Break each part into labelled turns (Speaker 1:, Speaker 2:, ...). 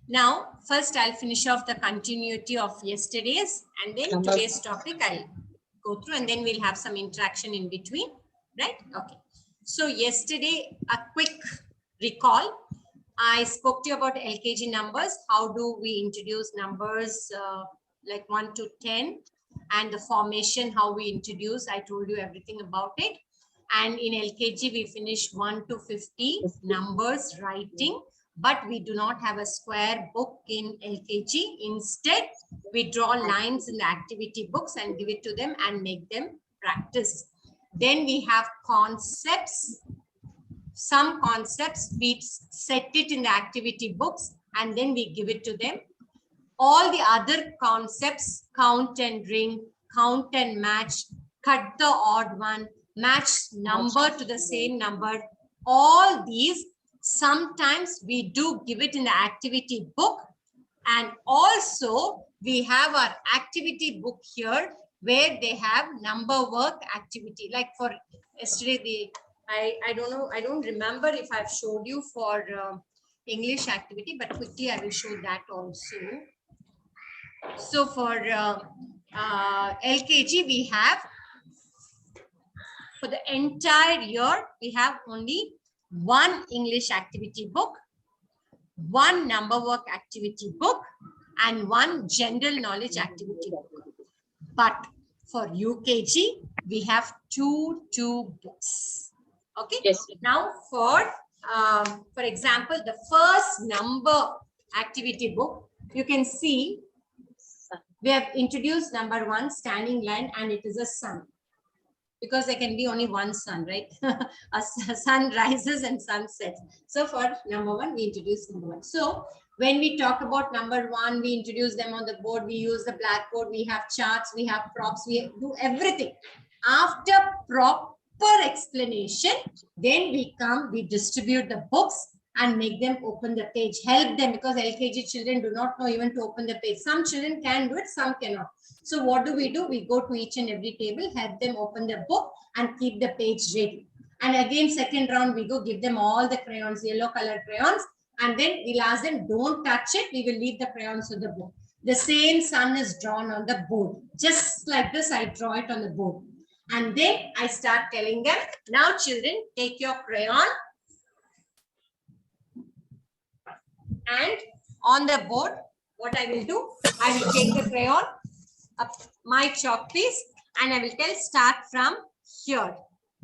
Speaker 1: Now, first I'll finish off the continuity of yesterday's, and then today's topic I'll go through, and then we'll have some interaction in between, right? Okay. So yesterday, a quick recall. I spoke to you about LKG numbers. How do we introduce numbers like 1 to 10, and the formation, how we introduce. I told you everything about it. And in LKG, we finished 1 to 50 numbers writing, but we do not have a square book in LKG. Instead, we draw lines in the activity books and give it to them and make them practice. Then we have concepts. Some concepts, we set it in the activity books and then we give it to them. All the other concepts, count and ring, count and match, cut the odd one, match number to the same number, all these, sometimes we do give it in the activity book. And also we have our activity book here where they have number work activity. Like for yesterday, I don't know, I don't remember if I've showed you for English activity, but quickly I will show that also. So for LKG, we have, for the entire year, we have only one English activity book, one number work activity book, and one general knowledge activity book. But for UKG, we have two books. Okay. Yes. Now for example, the first number activity book, you can see we have introduced number 1, standing line, and it is a sun. Because there can be only one sun, right? A sun rises and sun sets. So for number 1, we introduce number 1. So when we talk about number 1, we introduce them on the board. We use the blackboard. We have charts. We have props. We do everything. After proper explanation, then we distribute the books and make them open the page. Help them, because LKG children do not know even to open the page. Some children can do it, some cannot. So what do? We go to each and every table, help them open the book and keep the page ready. And again, second round, we go give them all the crayons, yellow color crayons. And then we'll ask them, don't touch it. We will leave the crayons on the board. The same sun is drawn on the board. Just like this, I draw it on the board. And then I start telling them, now children, take your crayon. And on the board, what I will do, I will take the crayon, up my chalk piece, and I will tell, start from here.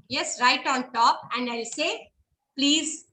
Speaker 1: Yes, right on top. And I'll say, please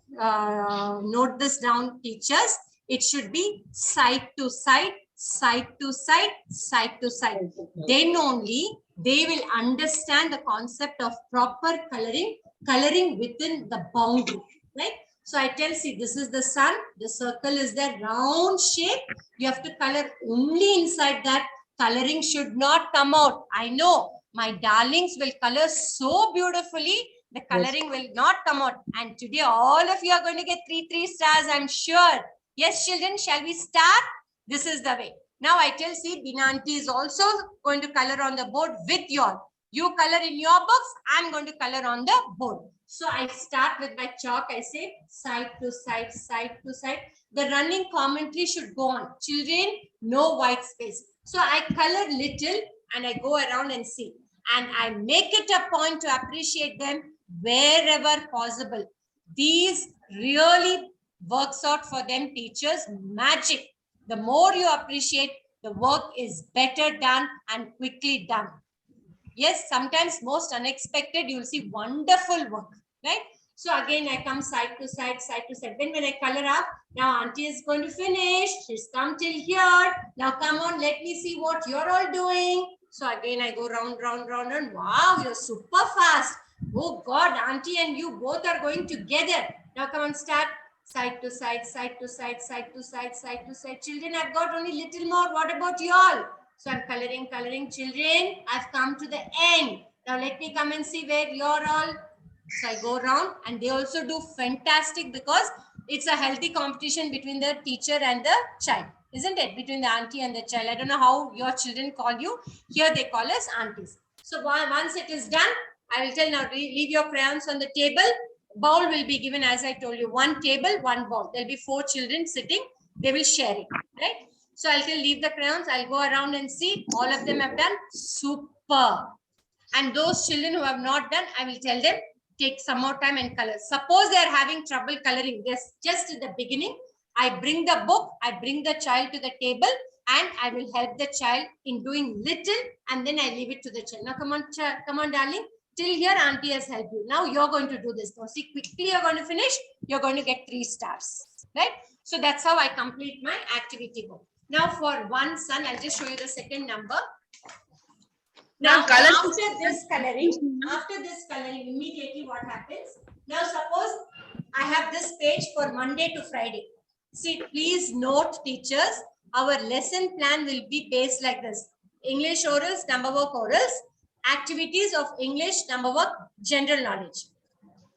Speaker 1: note this down, teachers. It should be side to side, side to side, side to side. Then only they will understand the concept of proper coloring within the boundary, right? So I tell, see, this is the sun, the circle is the round shape. You have to color only inside that. Coloring should not come out. I know my darlings will color so beautifully. The coloring will not come out. And today all of you are going to get 3 stars, I'm sure. Yes, children, shall we start? This is the way. Now I tell, see, Binanti is also going to color on the board with you all. You color in your box, I'm going to color on the board. So I start with my chalk. I say side to side, side to side. The running commentary should go on. Children, no white space. So I color little and I go around and see. And I make it a point to appreciate them wherever possible. These really works out for them, teachers, magic. The more you appreciate, the work is better done and quickly done. Yes, sometimes most unexpected, you'll see wonderful work, right? So again, I come side to side, side to side. Then when I color up, now auntie is going to finish. She's come till here. Now come on, let me see what you're all doing. So again, I go round, round, round, and wow, you're super fast. Oh God, auntie and you both are going together. Now come on, start. Side to side, side to side, side to side, side to side. Children, I've got only little more. What about you all? So I'm coloring, children. I've come to the end. Now let me come and see where you're all. So I go around and they also do fantastic because it's a healthy competition between the teacher and the child, isn't it? Between the auntie and the child. I don't know how your children call you. Here they call us aunties. So once it is done, I will tell, now leave your crayons on the table. Bowl will be given, as I told you, one table, one bowl. There'll be 4 children sitting. They will share it, right? So I'll leave the crayons. I'll go around and see. All of them have done super. And those children who have not done, I will tell them, take some more time and color. Suppose they are having trouble coloring. Yes, just at the beginning, I bring the book, I bring the child to the table, and I will help the child in doing little, and then I leave it to the child. Now, come on, darling. Till here, auntie has helped you. Now you're going to do this. Now, see, quickly you're going to finish. You're going to get 3 stars, right? So that's how I complete my activity book. Now, for one son, I'll just show you the second number. Now, after this coloring, immediately what happens? Now, suppose I have this page for Monday to Friday. See, please note, teachers, our lesson plan will be based like this. English orals, number work orals, activities of English, number work, general knowledge.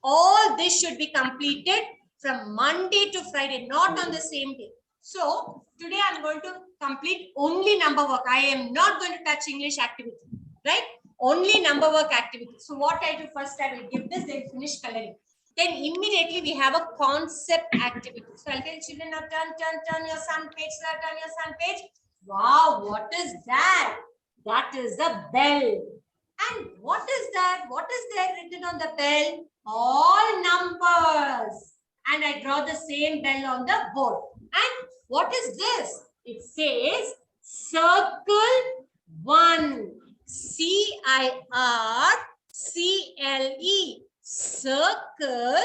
Speaker 1: All this should be completed from Monday to Friday, not on the same day. So, today I'm going to complete only number work. I am not going to touch English activity. Right? Only number work activity. So what I do first, I will give this, then finish coloring. Then immediately we have a concept activity. So I'll tell children, now turn your sun page, sir, turn your sun page. Wow, what is that? That is the bell. And what is that? What is there written on the bell? All numbers. And I draw the same bell on the board. And what is this? It says circle 1. C-I-R-C-L-E. Circle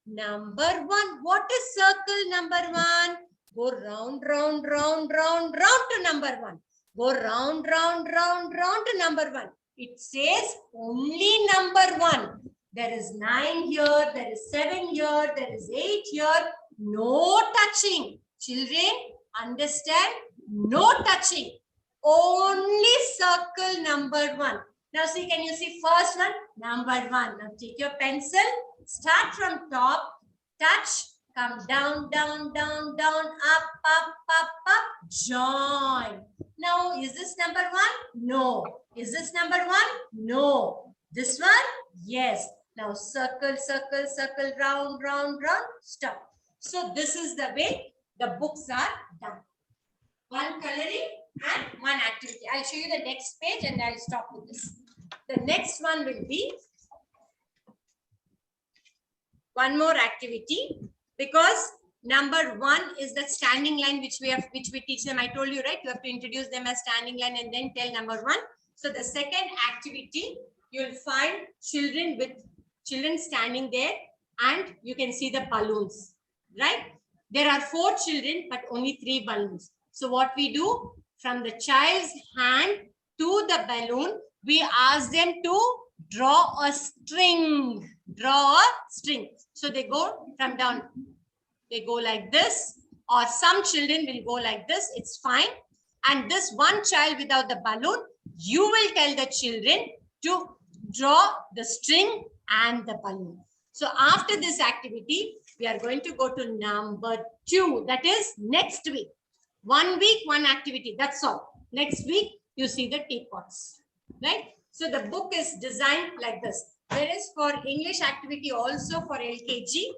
Speaker 1: number 1. What is circle number 1? Go round, round, round, round, round to number 1. Go round, round, round, round to number 1. It says only number 1. There is 9 here, there is 7 here, there is 8 here. No touching. Children, understand? No touching. Only circle number 1. Now see, can you see first one? Number 1. Now take your pencil, start from top, touch, come down, down, down, down, up, up, up, up, join. Now, is this number 1? No. Is this number 1? No. This one? Yes. Now circle, circle, circle, round, round, round, stop. So this is the way the books are done. One coloring and one activity. I'll show you the next page and I'll stop with this. The next one will be one more activity, because number 1 is the standing line which we teach them. I told you, right? You have to introduce them as standing line and then tell number 1. So the second activity, you'll find children standing there and you can see the balloons, right? There are 4 children but only 3 balloons. So what we do, from the child's hand to the balloon, we ask them to draw a string. Draw a string. So they go from down. They go like this, or some children will go like this. It's fine. And this one child without the balloon, you will tell the children to draw the string and the balloon. So after this activity, we are going to go to number 2. That is next week. 1 week, 1 activity. That's all. Next week, you see the teapots. Right? So the book is designed like this. There is for English activity also for LKG.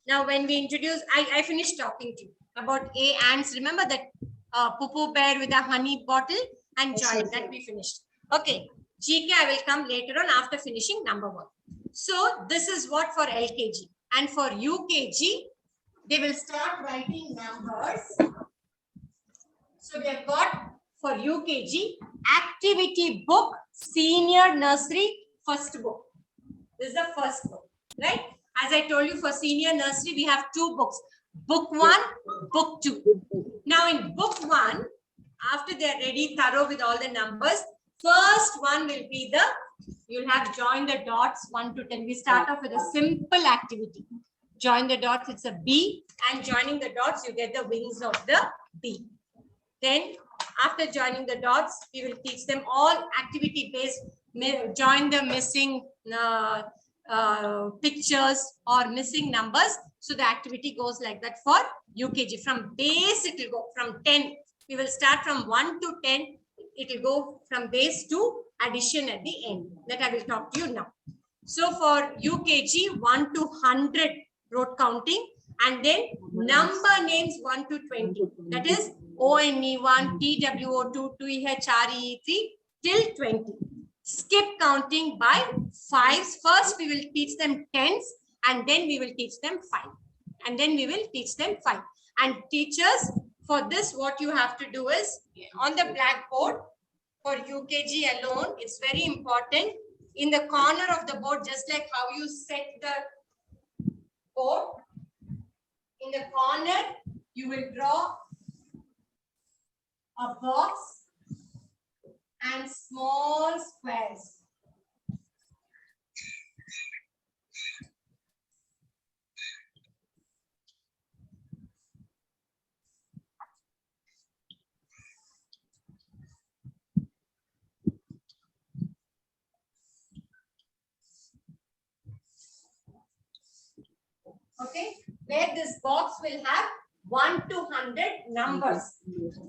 Speaker 1: Now, when we introduce, I finished talking to you about A ants. Remember that poo-poo bear with a honey bottle and joy that we finished. Okay. GK, I will come later on after finishing number 1. So this is what for LKG. And for UKG, they will start writing numbers. So we have got for UKG, activity book, senior nursery, first book. This is the first book, right? As I told you, for senior nursery, we have 2 books. Book 1, book 2. Now in book 1, after they are ready, thorough with all the numbers, first one will be the, you'll have join the dots 1 to 10. We start off with a simple activity. Join the dots, it's a bee, and joining the dots, you get the wings of the bee. Then after joining the dots, we will teach them all activity based, join the missing pictures or missing numbers. So the activity goes like that for UKG. From base, it will go from 10. We will start from 1 to 10. It will go from base to addition at the end. That I will talk to you now. So for UKG, 1 to 100 rote counting, and then number names 1 to 20. That is ONE1, TWO2, 2HRE3 till 20. Skip counting by fives. First, we will teach them tens, and then we will teach them 5. And then we will teach them 5. And teachers, for this, what you have to do is, on the blackboard, for UKG alone, it's very important. In the corner of the board, just like how you set the board, in the corner, you will draw a box and small squares. Okay, where this box will have 1 to 100 numbers.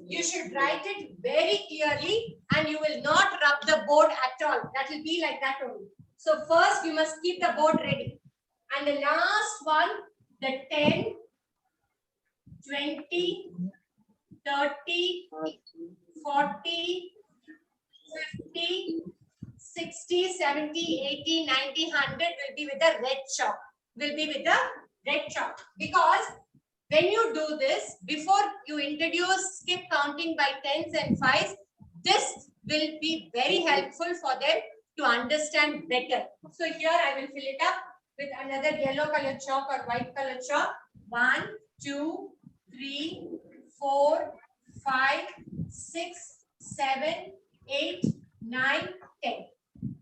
Speaker 1: You should write it very clearly and you will not rub the board at all. That will be like that only. So first you must keep the board ready. And the last one, the 10, 20, 30, 40, 50, 60, 70, 80, 90, 100 will be with the red chalk. Will be with the red chalk. Because when you do this, before you introduce skip counting by tens and fives, this will be very helpful for them to understand better. So here I will fill it up with another yellow color chalk or white color chalk. 1, 2, 3, 4, 5, 6, 7, 8, 9, 10.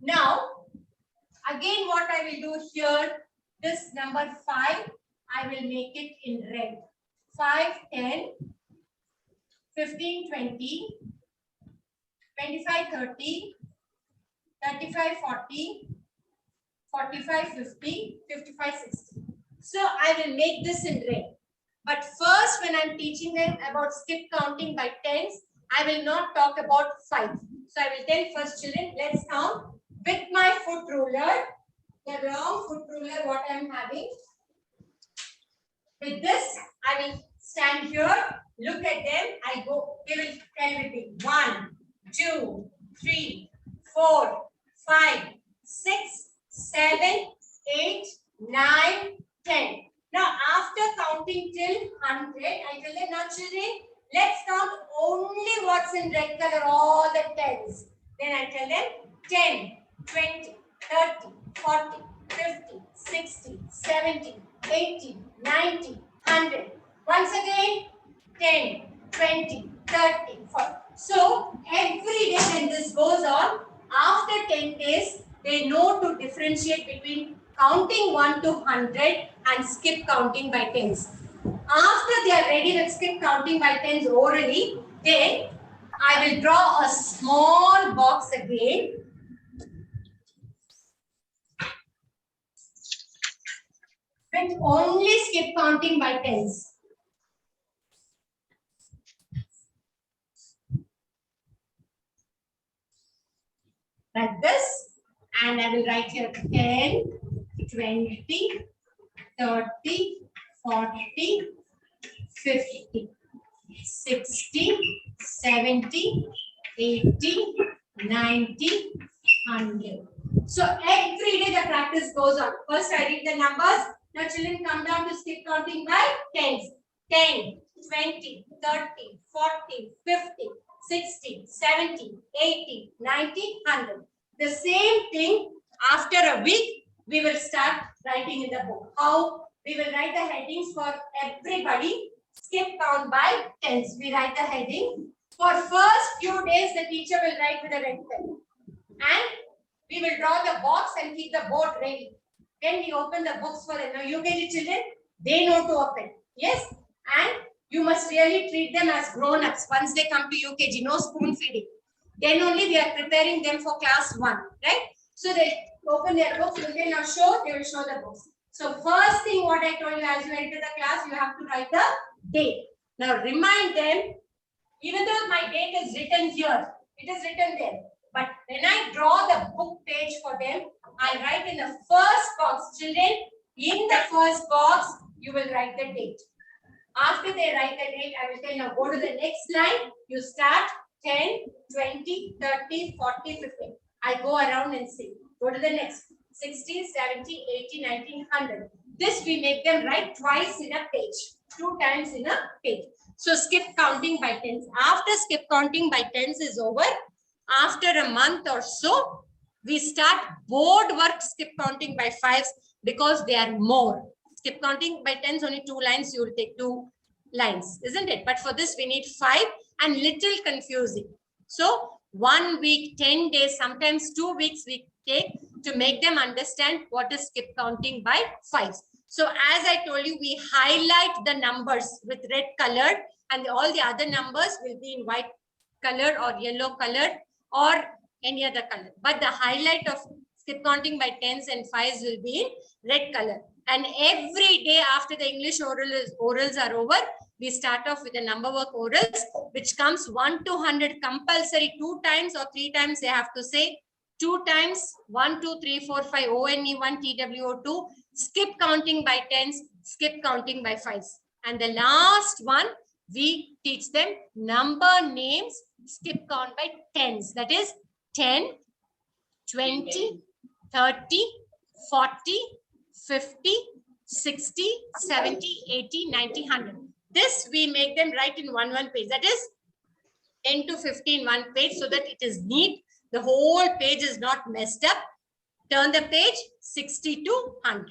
Speaker 1: Now, again what I will do here, this number 5, I will make it in red. 5, 10, 15, 20, 25, 30, 35, 40, 45, 50, 55, 60. So I will make this in red. But first, when I'm teaching them about skip counting by tens, I will not talk about 5. So I will tell first children, let's count with my foot ruler, the wrong foot ruler what I am having. With this, I will stand here, look at them, I go, they will tell with me. 1, 2, 3, 4, 5, 6, 7, 8, 9, 10. Now, after counting till 100, I tell them, now children, let's count only what's in red color, all the tens. Then I tell them 10, 20, 30, 40, 50, 60, 70, 80, 90, 100. Once again, 10, 20, 30, 40. So, every day when this goes on, after 10 days, they know to differentiate between counting 1 to 100 and skip counting by tens. After they are ready with skip counting by tens orally, then I will draw a small box again. With only skip counting by tens. Like this. And I will write here 10, 20, 30, 40, 50, 60, 70, 80, 90, 100. So every day the practice goes on. First I read the numbers. Now children come down to skip counting by tens. 10, 20, 30, 40, 50, 60, 70, 80, 90, 100. The same thing after a week, we will start writing in the book. How? We will write the headings for everybody. Skip count by tens. We write the heading. For first few days, the teacher will write with a red pen. And we will draw the box and keep the board ready. Then we open the books for them. Now, UKG children, they know to open. Yes? And you must really treat them as grown-ups once they come to UKG. No spoon feeding. Then only we are preparing them for class 1. Right? So they open their books. You can now show, they will show the books. So first thing what I told you as you enter the class, you have to write the date. Now remind them, even though my date is written here, it is written there. But when I draw the book page for them, I write in the first box. Children, in the first box, You will write the date. After they write the date, I will tell you, now go to the next line. You start 10, 20, 30, 40, 50. I go around and see. Go to the next. 60, 70, 80, 90, 100. This we make them write twice in a page. 2 times in a page. So skip counting by tens. After skip counting by tens is over, after a month or so, we start board work skip counting by fives because they are more. Skip counting by tens, only 2 lines, you will take 2 lines, isn't it? But for this, we need 5 and little confusing. So 1 week, 10 days, sometimes 2 weeks we take to make them understand what is skip counting by fives. So as I told you, we highlight the numbers with red color and all the other numbers will be in white color or yellow color or any other color. But the highlight of skip counting by tens and fives will be in red color. And every day after the English orals are over, we start off with the number work orals, which comes 1 to 100 compulsory 2 times or 3 times they have to say. 2 times 1, 2, 3, 4, 5, ONE1, TWO2, skip counting by tens, skip counting by fives. And the last one, we teach them number names, skip count by tens. That is 10, 20, 30, 40, 50, 60, 70, 80, 90, 100. This we make them write in one page. That is 10 to 15 one page so that it is neat. The whole page is not messed up. Turn the page 60 to 100.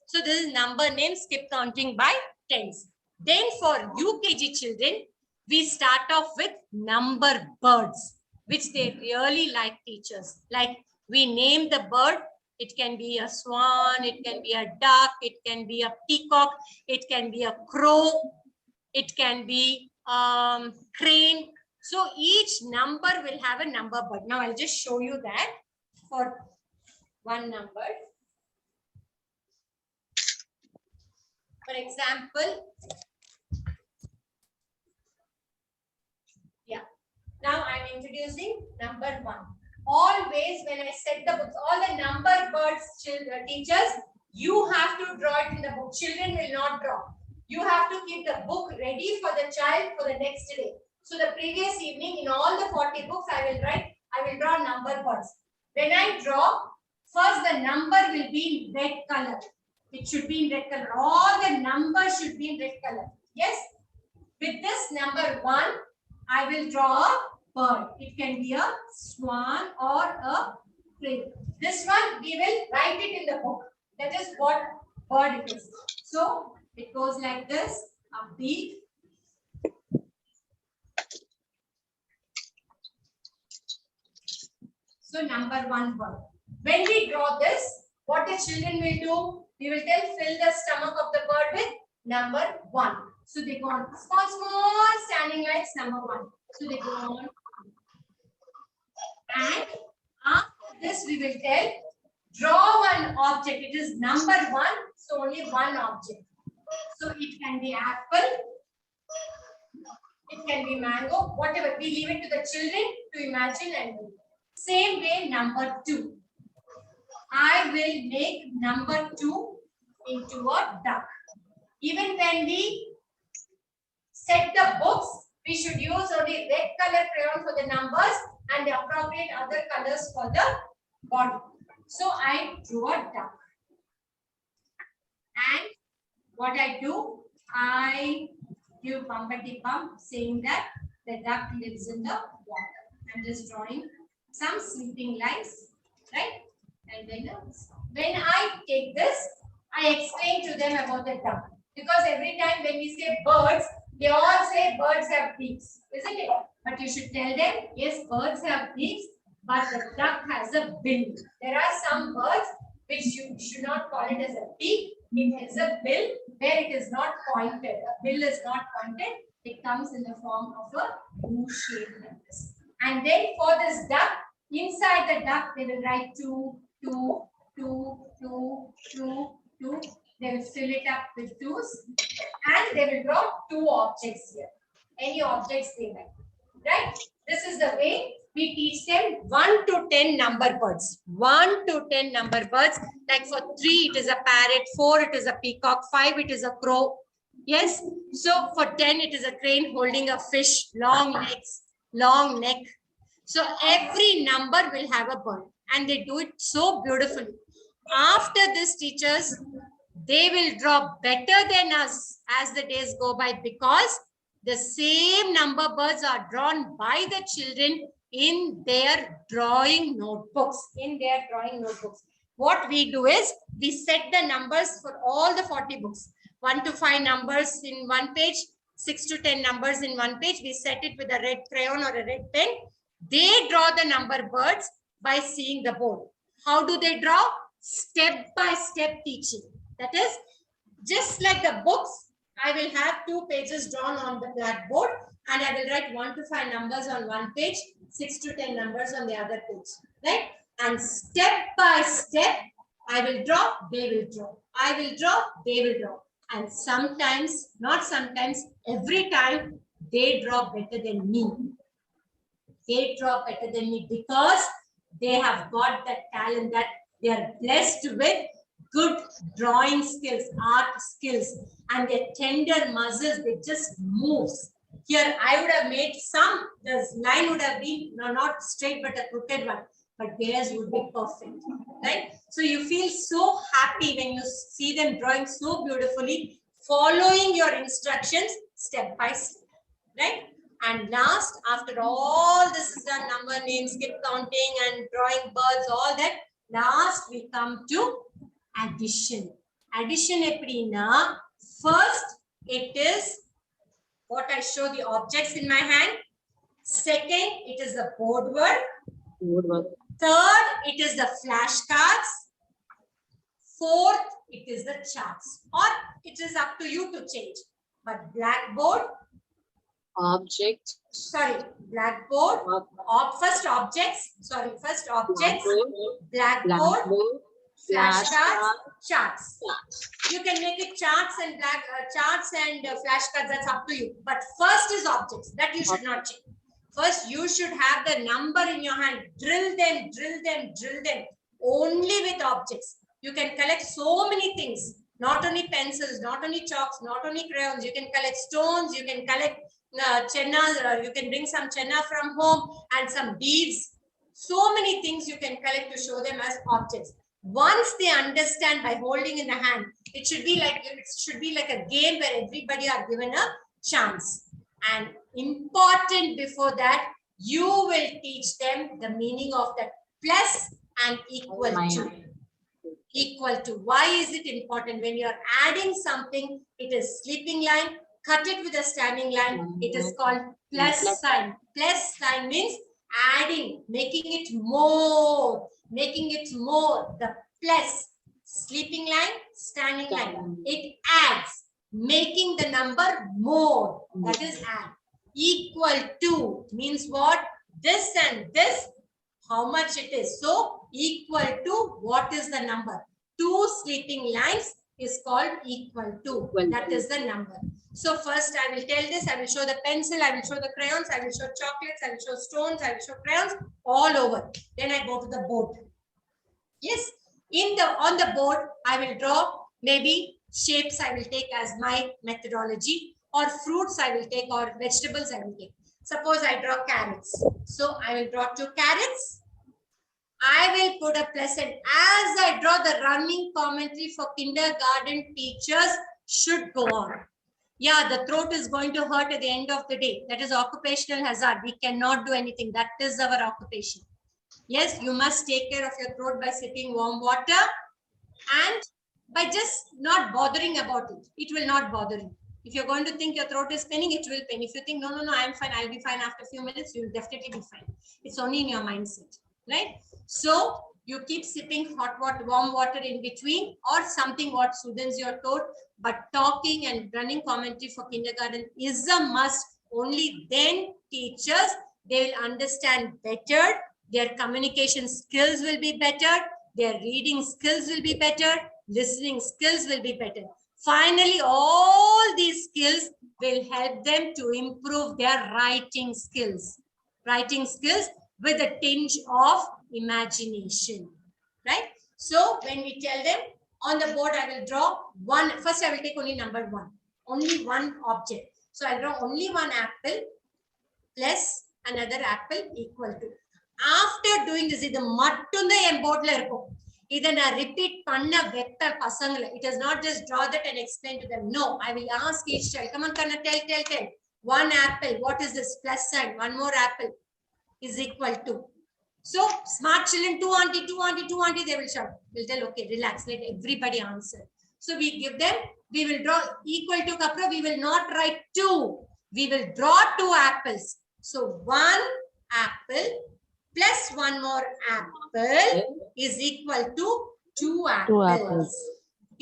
Speaker 1: So this is number name skip counting by tens. Then for UKG children, we start off with number birds, which they really like teachers. Like we name the bird. It can be a swan, it can be a duck, it can be a peacock, it can be a crow, it can be crane. So each number will have a number bird. Now I'll just show you that for one number. For example, yeah. Now I'm introducing number 1. Always when I set the books, all the number birds, teachers, you have to draw it in the book. Children will not draw. You have to keep the book ready for the child for the next day. So the previous evening, in all the 40 books, I will draw number birds. When I draw, first the number will be in red color. It should be in red color. All the numbers should be in red color. Yes? With this number 1, I will draw a bird. It can be a swan or a crane. This one, we will write it in the book. That is what bird it is. So, it goes like this. A beak. So, number 1 bird. When we draw this, what the children will do? We will fill the stomach of the bird with number 1. So, they go on small standing lines, number 1. So, they go on. And after this, we will draw one object. It is number 1, so only one object. So it can be apple, it can be mango, whatever. We leave it to the children to imagine and do. Same way, number 2. I will make number 2 into a duck. Even when we set the books, we should use only red color crayon for the numbers and the appropriate other colors for the body. So I drew a duck. And what I do, I give bumpity bump saying that the duck lives in the water. I'm just drawing some sleeping lines, right? And then when I take this, I explain to them about the duck. Because every time when we say birds, they all say birds have beaks, isn't it? But you should tell them, yes, birds have beaks, but the duck has a bill. There are some birds which you should not call it as a beak. It is a bill where it is not pointed. A bill is not pointed. It comes in the form of a U shape like this. And then for this duck, inside the duck, they will write 2, 2, 2, 2, 2, 2. They will fill it up with 2s. And they will draw 2 objects here. Any objects they like. Right? This is the way we teach them 1 to 10 number birds. 1 to 10 number birds. Like for 3, it is a parrot. 4, it is a peacock. 5, it is a crow. Yes. So for 10, it is a crane holding a fish, long legs, long neck. So every number will have a bird, and they do it so beautifully. After this, teachers, they will draw better than us as the days go by, because the same number birds are drawn by the children in their drawing notebooks. What we do is we set the numbers for all the 40 books. 1 to 5 numbers in one page, 6 to 10 numbers in one page. We set it with a red crayon or a red pen. They draw the number birds by seeing the board. How do they draw? Step by step teaching. That is, just like the books, I will have 2 pages drawn on the blackboard, and I will write 1 to 5 numbers on one page, 6 to 10 numbers on the other page. Right? And step by step, I will draw, they will draw. I will draw, they will draw. And sometimes, not sometimes, every time, they draw better than me. They draw better than me because they have got that talent, that they are blessed with good drawing skills, art skills, and their tender muscles, they just move. Here, I would have made some, the line would have been not straight, but a crooked one, but theirs would be perfect, right? So you feel so happy when you see them drawing so beautifully, following your instructions step by step, right? And last, after all this is done, number, name, skip counting and drawing birds, all that, last we come to addition. Addition epidina, first it is what I show the objects in my hand. Second, it is the board work. Third, it is the flashcards. Fourth, it is the charts. Or it is up to you to change. But blackboard,
Speaker 2: object.
Speaker 1: Sorry, blackboard. First objects. Blackboard, flashcards, charts. You can make it charts and flashcards. That's up to you. But first is objects. That you should not change. First, you should have the number in your hand. Drill them. Only with objects. You can collect so many things. Not only pencils, not only chalks, not only crayons. You can collect stones. You can collect chenna. You can bring some chenna from home and some beads. So many things you can collect to show them as objects. Once they understand by holding in the hand, it should be like a game where everybody are given a chance. And important before that, you will teach them the meaning of the plus and equal to. Equal to. Why is it important? When you are adding something, it is sleeping line. Cut it with a standing line. It is called plus sign. Plus sign means adding, making it more. The plus, sleeping line, standing line. It adds, making the number more. That is add. Equal to means what? This and this, how much it is. So equal to, what is the number? 2 sleeping lines is called equal to. That is the number. So first I will tell this. I will show the pencil. I will show the crayons. I will show chocolates. I will show stones. I will show crayons all over. Then I go to the board. Yes. On the board, I will draw maybe shapes I will take as my methodology, or fruits I will take, or vegetables I will take. Suppose I draw carrots. So I will draw 2 carrots. I will put a plus, and as I draw, the running commentary for kindergarten teachers should go on. Yeah, the throat is going to hurt at the end of the day. That is occupational hazard. We cannot do anything. That is our occupation. Yes, you must take care of your throat by sipping warm water and by just not bothering about it. It will not bother you. If you're going to think your throat is paining, it will pain. If you think, no, I'm fine, I'll be fine after a few minutes, you will definitely be fine. It's only in your mindset, right? So you keep sipping hot water, warm water in between, or something what soothes your throat. But talking and running commentary for kindergarten is a must. Only then teachers, they will understand better. Their communication skills will be better. Their reading skills will be better. Listening skills will be better. Finally, all these skills will help them to improve their writing skills. writing skills with a tinge of imagination, right? So when we tell them on the board, I will draw one. First, I will take only number 1, only one object. So I'll draw only one apple plus another apple equal to. After doing this, இது மட்டும் தான் என் போர்ட்ல இருக்கும். இதை நான் repeat பண்ண வெப்ப பசங்களை. It is not just draw that and explain to them. No, I will ask each child. Come on, Kanna, tell. One apple. What is this? Plus sign. One more apple is equal to. So smart children, two auntie, they will shout. We'll tell, okay, relax, let everybody answer. So we give them, we will draw equal to kapra, we will not write 2. We will draw 2 apples. So 1 apple plus 1 more apple is equal to 2 apples.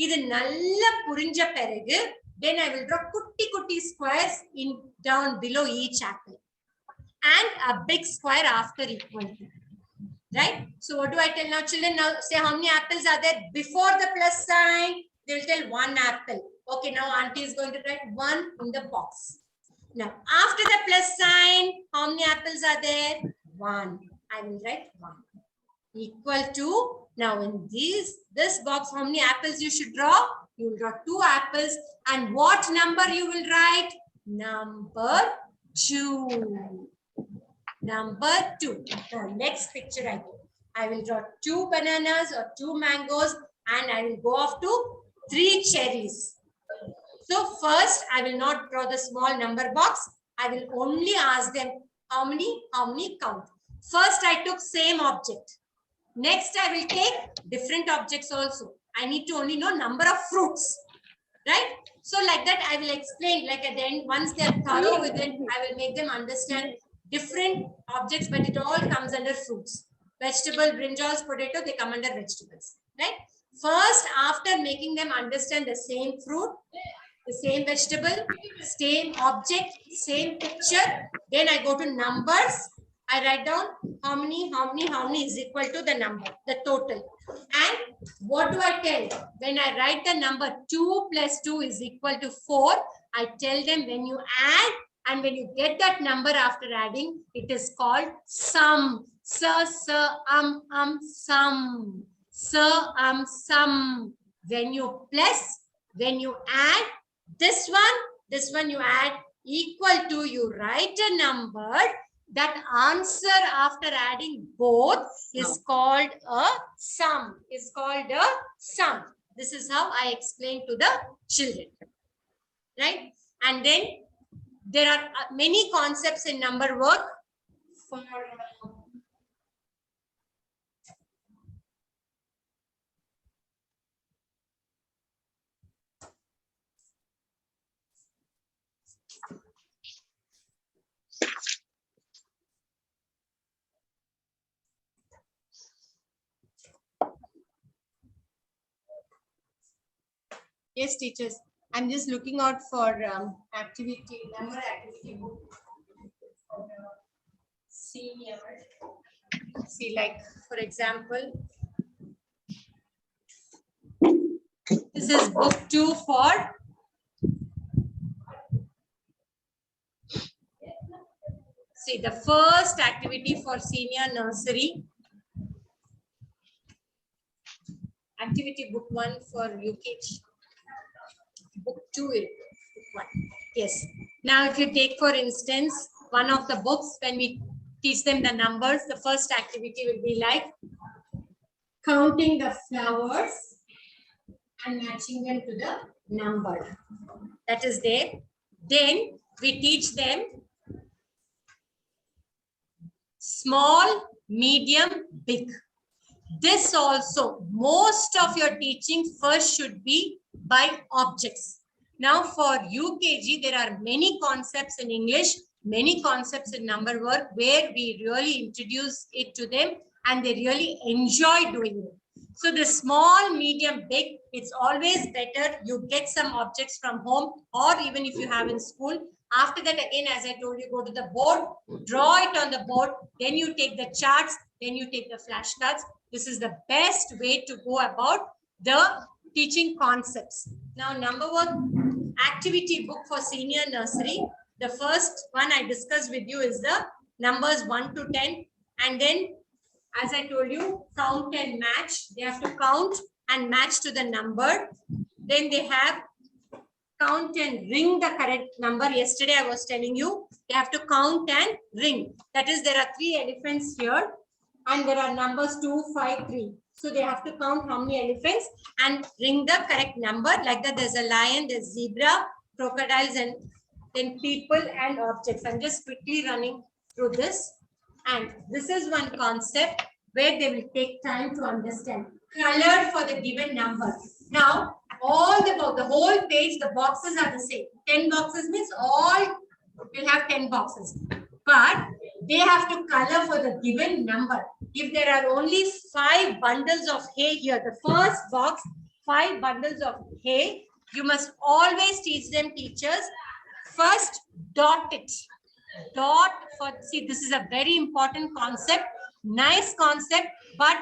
Speaker 1: இது நல்ல புரிஞ்ச பிறகு then I will draw kutti squares in down below each apple and a big square after equal to. Right? So what do I tell now, children? Now say how many apples are there before the plus sign? They will tell 1 apple. Okay, now auntie is going to write 1 in the box. Now after the plus sign, how many apples are there? 1. I will write 1 equal to. Now in this box, how many apples you should draw? You will draw 2 apples. And what number you will write? Number 2. Number 2. The next picture I will draw 2 bananas or 2 mangoes and I will go off to 3 cherries. So first I will not draw the small number box. I will only ask them how many count. First I took same object. Next I will take different objects also. I need to only know number of fruits. Right? So like that I will explain, like at the end, once they are thorough with it, I will make them understand different objects, but it all comes under fruits. Vegetable, brinjals, potato, they come under vegetables, right? First, after making them understand the same fruit, the same vegetable, same object, same picture, then I go to numbers. I write down how many is equal to the number, the total. And what do I tell? When I write the number 2 plus 2 is equal to 4, I tell them when you add and when you get that number after adding, it is called sum. Sum. Sum. When you plus, when you add this one you add equal to, you write a number. That answer after adding both is called a sum. Is called a sum. This is how I explain to the children. Right? And then there are many concepts in number work. Yes, teachers. I'm just looking out for number activity book for senior. See, like for example, this is book 2 for see the first activity for senior nursery. Activity book 1 for UKG. Book 2 is book 1. Yes. Now, if you take, for instance, one of the books, when we teach them the numbers, the first activity will be like counting the flowers and matching them to the number. That is there. Then we teach them small, medium, big. This also, most of your teaching first should be by objects. Now for UKG, there are many concepts in English, many concepts in number work where we really introduce it to them and they really enjoy doing it. So the small, medium, big, it's always better you get some objects from home or even if you have in school. After that, again, as I told you, go to the board, draw it on the board, then you take the charts, then you take the flashcards. This is the best way to go about the teaching concepts. Now, number one, activity book for senior nursery. The first one I discussed with you is the numbers 1 to 10, and then as I told you, count and match. They have to count and match to the number. Then they have count and ring the correct number. Yesterday I was telling you, they have to count and ring. That is, there are 3 elephants here and there are numbers 2, 5, 3. So they have to count how many elephants and ring the correct number. Like that, there's a lion, there's zebra, crocodiles, and then people and objects. I'm just quickly running through this. And this is one concept where they will take time to understand. Color for the given number. Now, the whole page, the boxes are the same. 10 boxes means all will have 10 boxes. But they have to color for the given number. If there are only 5 bundles of hay here, the first box, 5 bundles of hay, you must always teach them, teachers, first dot it. Dot for, see, this is a very important concept, nice concept, but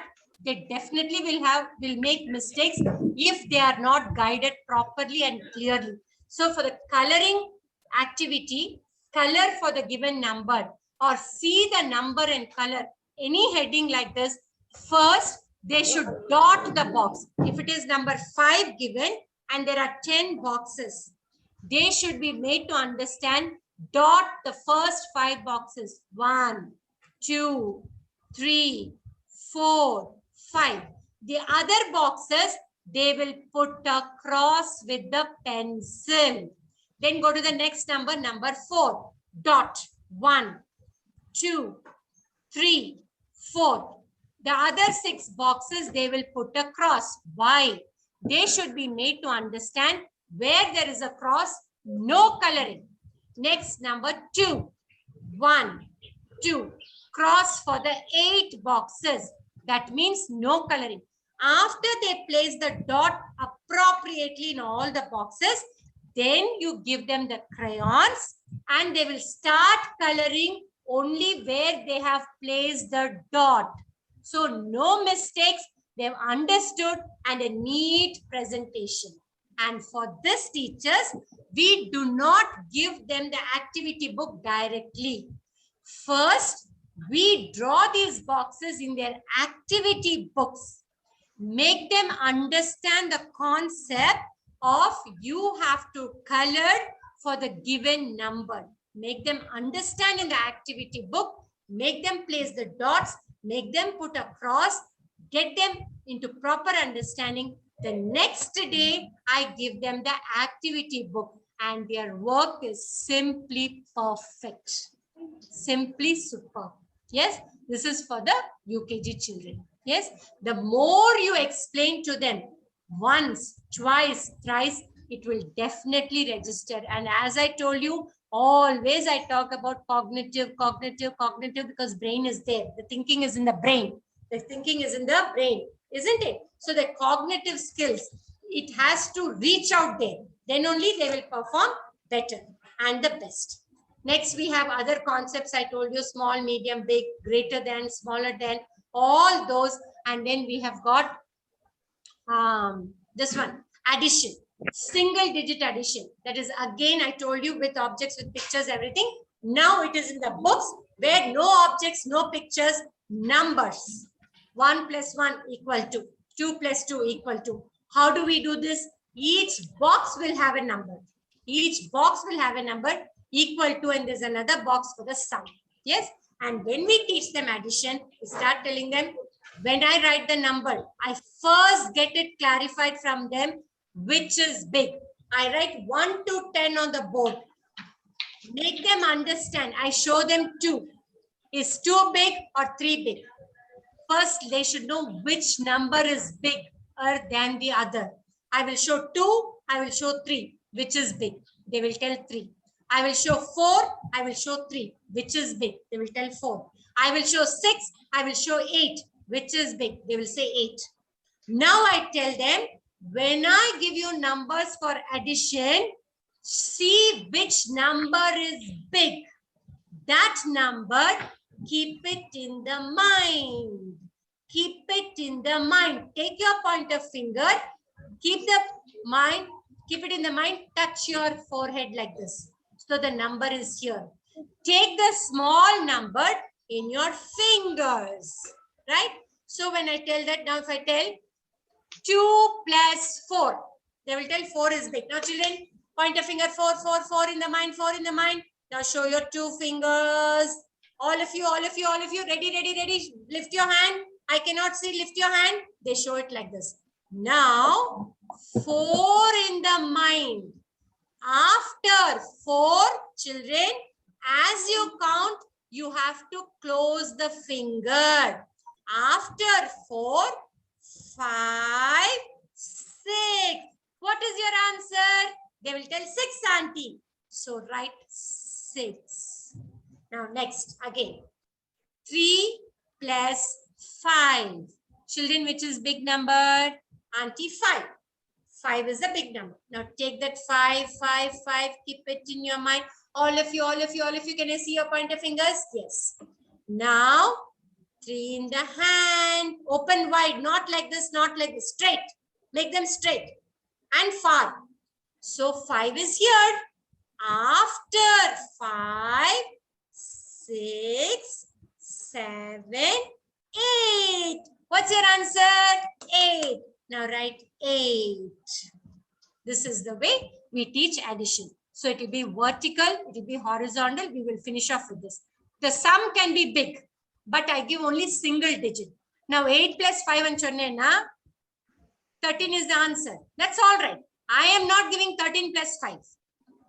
Speaker 1: they definitely will make mistakes if they are not guided properly and clearly. So for the coloring activity, color for the given number or see the number and color, any heading like this, first they should dot the box. If it is number 5 given and there are 10 boxes, they should be made to understand, dot the first 5 boxes. 1, 2, 3, 4, 5. The other boxes, they will put a cross with the pencil. Then go to the next number, number 4. Dot. 1, 2, 3, 4. The other 6 boxes, they will put a cross. Why? They should be made to understand where there is a cross, no coloring. Next, number 2. 1, 2. Cross for the 8 boxes. That means no coloring. After they place the dot appropriately in all the boxes, then you give them the crayons and they will start coloring only where they have placed the dot. So no mistakes, they've understood, and a neat presentation. And for this, teachers, we do not give them the activity book directly. First, we draw these boxes in their activity books. Make them understand the concept of you have to color for the given number. Make them understand in the activity book. Make them place the dots. Make them put a cross. Get them into proper understanding. The next day, I give them the activity book and their work is simply perfect. Simply superb. Yes, this is for the UKG children. Yes, the more you explain to them, once, twice, thrice, it will definitely register. And as I told you, always I talk about cognitive, because brain is there. The thinking is in the brain. The thinking is in the brain, isn't it? So the cognitive skills, it has to reach out there. Then only they will perform better and the best. Next, we have other concepts. I told you, small, medium, big, greater than, smaller than, all those. And then we have got this one, addition, single digit addition. That is, again, I told you, with objects, with pictures, everything. Now it is in the books where no objects, no pictures, numbers. 1 plus 1 equal to, 2 plus 2 equal to. How do we do this? Each box will have a number. Each box will have a number equal to, and there's another box for the sum. Yes. And when we teach them addition, we start telling them, when I write the number, I first get it clarified from them, which is big. I write 1 to 10 on the board. Make them understand. I show them 2. Is 2 big or 3 big? First, they should know which number is bigger than the other. I will show 2, I will show 3, which is big. They will tell 3. I will show 4, I will show 3, which is big. They will tell 4. I will show 6, I will show 8, which is big. They will say 8. Now I tell them, when I give you numbers for addition, see which number is big. That number, keep it in the mind. Keep it in the mind. Take your pointer finger, keep it in the mind, touch your forehead like this. So the number is here. take the small number in your fingers, right? So when I tell that, now if I tell 2 plus 4, they will tell 4 is big. Now children, point a finger, 4, 4, 4 in the mind, 4 in the mind. Now show your 2 fingers. All of you, ready, ready, ready. Lift your hand. I cannot see, lift your hand. They show it like this. Now, 4 in the mind. After 4, children, as you count, you have to close the finger. After 4, 5, 6. What is your answer? They will tell 6, auntie. So write 6. Now next, again. 3 plus 5. Children, which is big number? Auntie, 5. 5 is a big number. Now take that 5, 5, 5. Keep it in your mind. All of you. Can I see your pointer fingers? Yes. Now, 3 in the hand. Open wide. Not like this, not like this. Straight. Make them straight. And far. So 5 is here. After 5, 6, 7, 8. What's your answer? 8. Now write 8. This is the way we teach addition. So it will be vertical, it will be horizontal. We will finish off with this. The sum can be big, but I give only single digit. Now 8 plus 5 and 13 is the answer. That's all right. I am not giving 13 plus 5.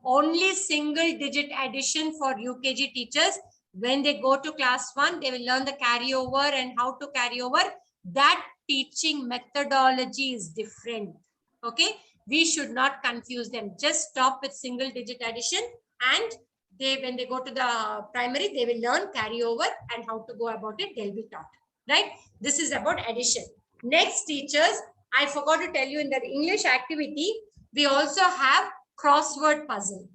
Speaker 1: Only single digit addition for UKG teachers. When they go to class 1, they will learn the carryover and how to carry over. That teaching methodology is different. Okay, we should not confuse them. Just stop with single digit addition, and when they go to the primary, they will learn carryover and how to go about it. They'll be taught, right? This is about addition. Next, teachers, I forgot to tell you, in the English activity, we also have crossword puzzle.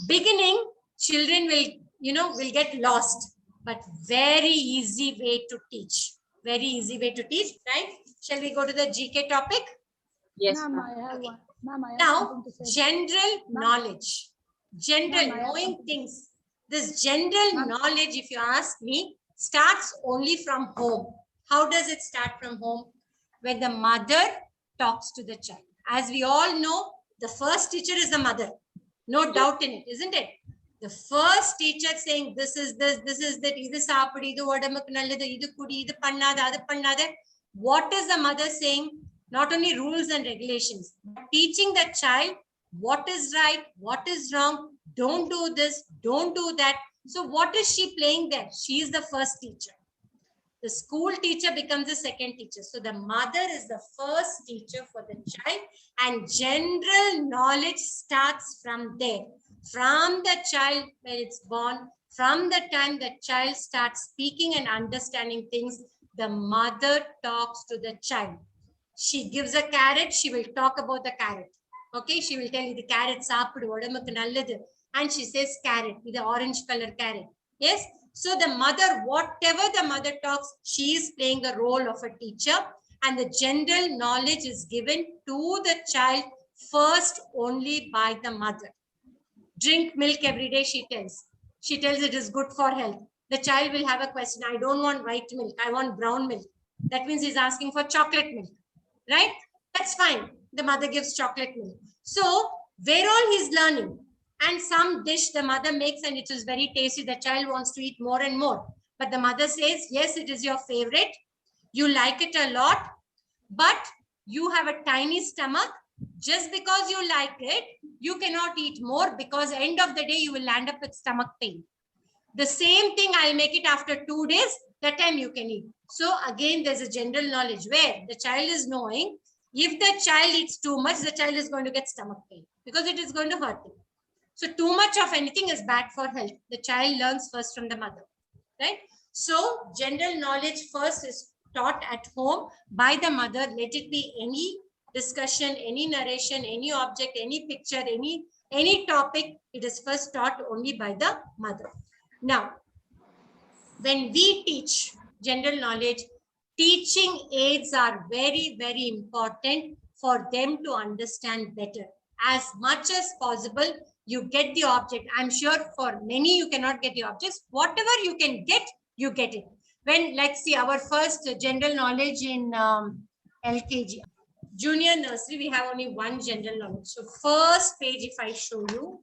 Speaker 1: Beginning, children will get lost, but very easy way to teach. Very easy way to teach, right? Shall we go to the GK topic?
Speaker 2: Yes.
Speaker 1: Okay. Now, general knowledge. General, knowing things. This general knowledge, if you ask me, starts only from home. How does it start from home? When the mother talks to the child. As we all know, the first teacher is the mother. No doubt in it, isn't it? The first teacher saying, this is this is that, idu saapidi, idu odamukku nalladhu, idu kudi, idu pannada, adu pannada. What is the mother saying? Not only rules and regulations, but teaching the child what is right, what is wrong, don't do this, don't do that. So what is she playing there? She is the first teacher. The school teacher becomes the second teacher. So the mother is the first teacher for the child, and general knowledge starts from there. From the child when it's born, from the time the child starts speaking and understanding things, the mother talks to the child. She gives a carrot, she will talk about the carrot. Okay, she will tell you the carrot saapidu odamukku nalladhu, and she says carrot with the orange color carrot. Yes. So the mother, whatever the mother talks, she is playing a role of a teacher, and the general knowledge is given to the child first only by the mother. Drink milk every day, she tells. She tells it is good for health. The child will have a question. I don't want white milk. I want brown milk. That means he's asking for chocolate milk, right? That's fine. The mother gives chocolate milk. So where all he's learning, and some dish the mother makes and it is very tasty. The child wants to eat more and more. But the mother says, yes, it is your favorite. You like it a lot, but you have a tiny stomach. Just because you like it, you cannot eat more, because end of the day, you will land up with stomach pain. The same thing, I'll make it after 2 days. That time you can eat. So again, there's a general knowledge where the child is knowing, if the child eats too much, the child is going to get stomach pain because it is going to hurt him. So too much of anything is bad for health. The child learns first from the mother, right? So general knowledge first is taught at home by the mother. Let it be any discussion, any narration, any object, any picture, any topic. It is first taught only by the mother. Now, when we teach general knowledge, teaching aids are very, very important for them to understand better. As much as possible, you get the object. I'm sure for many you cannot get the objects. Whatever you can get, you get it. When, let's see, our first general knowledge in LKG. Junior nursery, we have only one general knowledge. So first page, if I show you,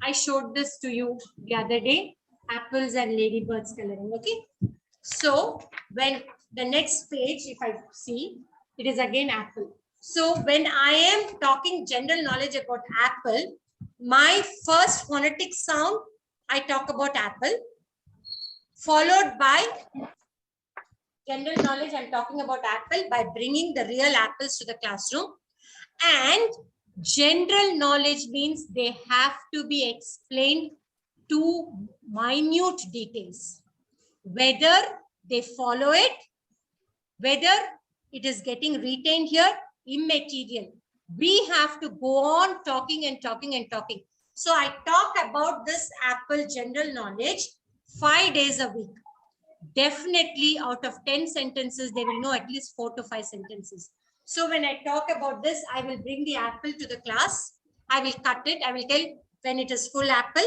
Speaker 1: I showed this to you the other day, apples and ladybirds coloring, okay? So when the next page, if I see, it is again apple. So when I am talking general knowledge about apple, my first phonetic sound, I talk about apple, followed by general knowledge, I'm talking about apple by bringing the real apples to the classroom. And general knowledge means they have to be explained to minute details. Whether they follow it, whether it is getting retained here, immaterial. We have to go on talking and talking and talking. So I talk about this apple general knowledge 5 days a week. Definitely out of 10 sentences, they will know at least 4 to 5 sentences. So when I talk about this, I will bring the apple to the class. I will cut it. I will tell when it is full apple,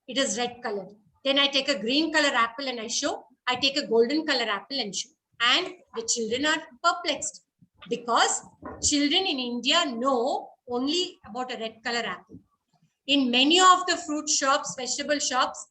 Speaker 1: it is red color. Then I take a green color apple and I show. I take a golden color apple and show. And the children are perplexed because children in India know only about a red color apple. In many of the fruit shops, vegetable shops,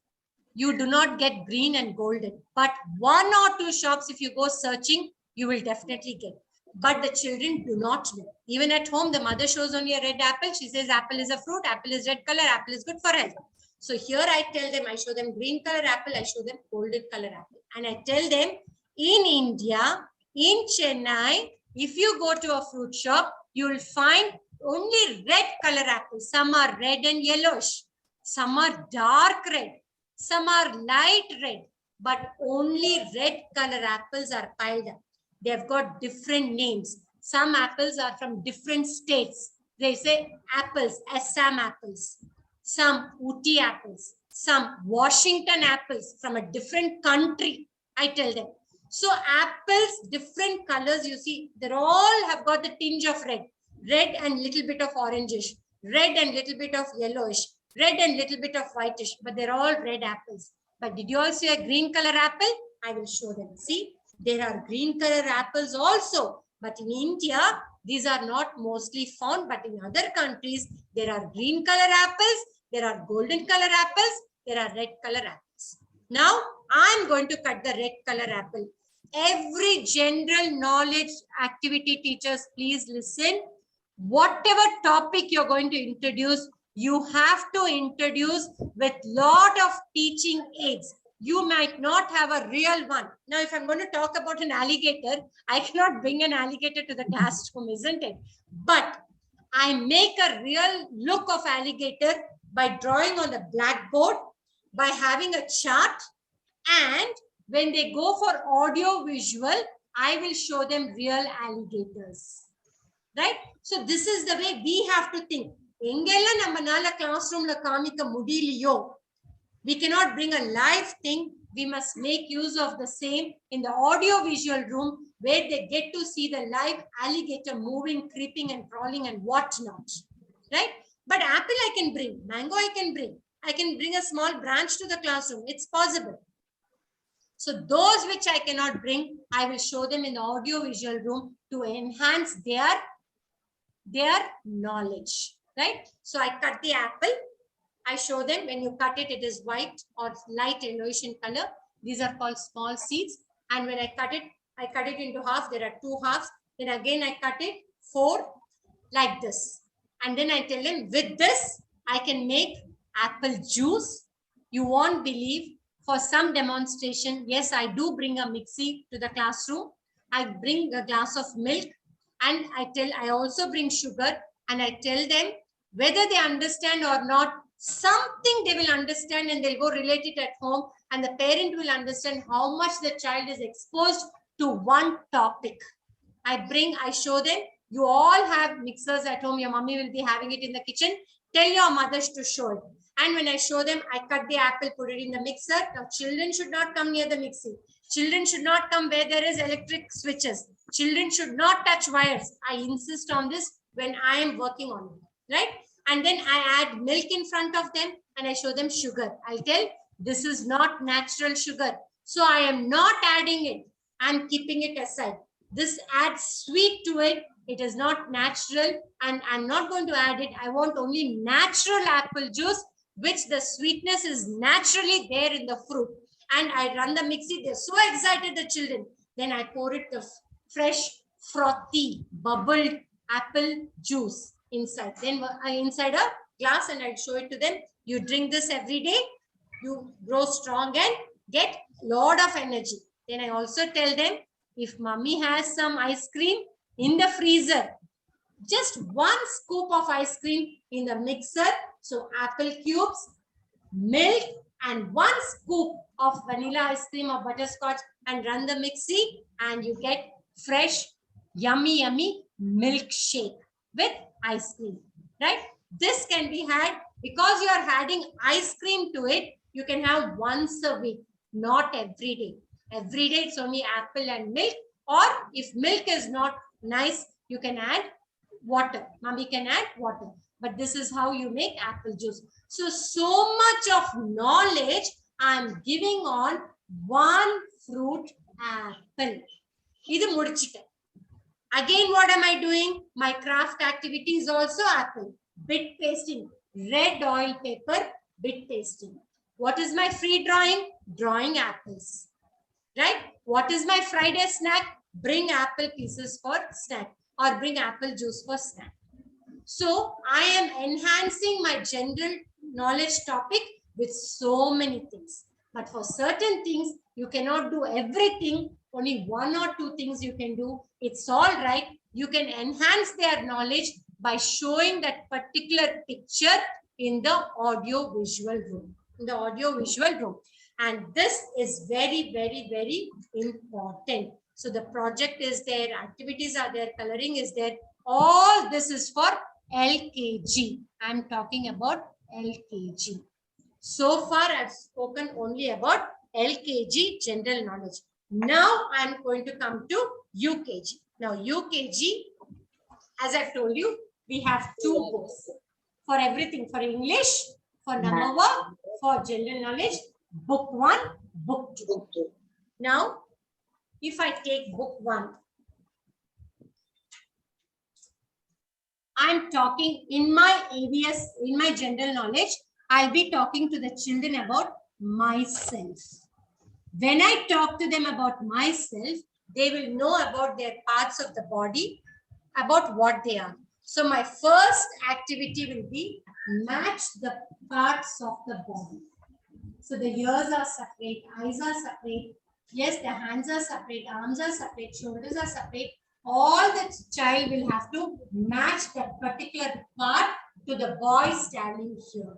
Speaker 1: you do not get green and golden. But 1 or 2 shops, if you go searching, you will definitely get. But the children do not know. Even at home, the mother shows only a red apple. She says apple is a fruit, apple is red color, apple is good for health. So here I tell them, I show them green color apple, I show them golden color apple. And I tell them, in India, in Chennai, if you go to a fruit shop, you will find only red color apples. Some are red and yellowish. Some are dark red. Some are light red. But only red color apples are piled up. They've got different names. Some apples are from different states. They say apples, Assam apples. Some Ooty apples. Some Washington apples from a different country. I tell them. So apples, different colors, you see, they all have got the tinge of red. Red and little bit of orangish. Red and little bit of yellowish. Red and little bit of whitish. But they're all red apples. But did you all see a green color apple? I will show them. See, there are green color apples also. But in India, these are not mostly found. But in other countries, there are green color apples. There are golden color apples. There are red color apples. Now, I'm going to cut the red color apple. Every general knowledge activity, teachers, please listen. Whatever topic you're going to introduce, you have to introduce with lot of teaching aids. You might not have a real one. Now, if I'm going to talk about an alligator, I cannot bring an alligator to the classroom, isn't it? But I make a real look of alligator by drawing on the blackboard, by having a chart, and when they go for audio visual, I will show them real alligators. Right? So this is the way we have to think. We cannot bring a live thing. We must make use of the same in the audio visual room where they get to see the live alligator moving, creeping and crawling and whatnot. Right? But apple I can bring, mango I can bring. I can bring a small branch to the classroom. It's possible. So those which I cannot bring, I will show them in the audio visual room to enhance their knowledge, right? So I cut the apple. I show them when you cut it, it is white or light yellowish in color. These are called small seeds. And when I cut it into half. There are 2 halves. Then again, I cut it 4 like this. And then I tell them with this, I can make apple juice. You won't believe. For some demonstration, yes, I do bring a mixie to the classroom. I bring a glass of milk and I also bring sugar and I tell them whether they understand or not, something they will understand and they'll go relate it at home and the parent will understand how much the child is exposed to one topic. I show them, you all have mixers at home. Your mommy will be having it in the kitchen. Tell your mothers to show it. And when I show them, I cut the apple, put it in the mixer. Now, children should not come near the mixie. Children should not come where there is electric switches. Children should not touch wires. I insist on this when I am working on it, right? and then I add milk in front of them and I show them sugar. I'll tell this is not natural sugar. So I am not adding it. I'm keeping it aside. This adds sweet to it. It is not natural and I'm not going to add it. I want only natural apple juice, which the sweetness is naturally there in the fruit. And I run the mixie. They're so excited, the children. Then I pour it the fresh, frothy, bubbled apple juice inside. Then inside a glass, and I'll show it to them. You drink this every day. You grow strong and get a lot of energy. Then I also tell them, if mommy has some ice cream in the freezer, just 1 scoop of ice cream in the mixer. So apple cubes, milk, and 1 scoop of vanilla ice cream or butterscotch, and run the mixie, and you get fresh, yummy, yummy milkshake with ice cream, right? This can be had because you are adding ice cream to it. You can have once a week, not every day. Every day it's only apple and milk, or if milk is not nice, you can add water. Mommy can add water. But this is how you make apple juice. So much of knowledge I'm giving on one fruit apple. Idu mudichiten. Again, what am I doing? My craft activity is also apple. Bit pasting. Red oil paper, bit pasting. What is my free drawing? Drawing apples. Right? What is my Friday snack? Bring apple pieces for snack, or bring apple juice for snack. So I am enhancing my general knowledge topic with so many things. But for certain things, you cannot do everything. Only 1 or 2 things you can do. It's all right. You can enhance their knowledge by showing that particular picture in the audio visual room. And this is very, very, very important. So the project is there, activities are there, coloring is there. All this is for LKG. I'm talking about LKG. So far, I've spoken only about LKG, general knowledge. Now, I'm going to come to UKG. Now, UKG, as I've told you, we have 2 books for everything, for English, for number 1, for general knowledge, book 1, book 2. Now, if I take book 1, I'm talking in my AVS, in my general knowledge, I'll be talking to the children about myself. When I talk to them about myself, they will know about their parts of the body, about what they are. So my first activity will be match the parts of the body. So the ears are separate, eyes are separate. Yes, the hands are separate, arms are separate, shoulders are separate. All the child will have to match that particular part to the boy standing here.